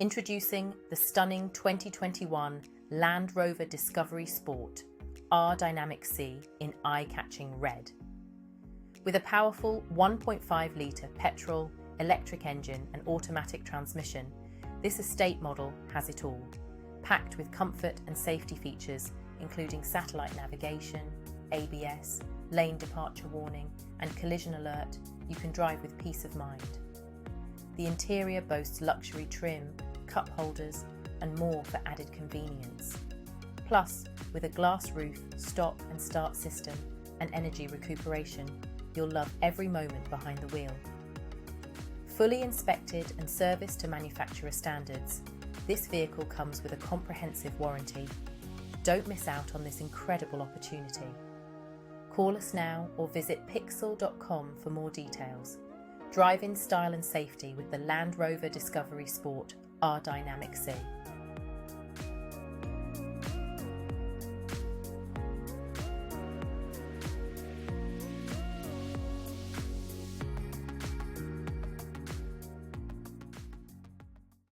Introducing the stunning 2021 Land Rover Discovery Sport R Dynamic C in eye-catching red. With a powerful 1.5 litre petrol, electric engine and automatic transmission, this estate model has it all, packed with comfort and safety features including satellite navigation, ABS, lane departure warning and collision alert. You can drive with peace of mind. The interior boasts luxury trim, cup holders and more for added convenience. Plus, with a glass roof, stop and start system and energy recuperation, you'll love every moment behind the wheel. Fully inspected and serviced to manufacturer standards, this vehicle comes with a comprehensive warranty. Don't miss out on this incredible opportunity. Call us now or visit pixel.com for more details. Drive in style and safety with the Land Rover Discovery Sport R Dynamic C.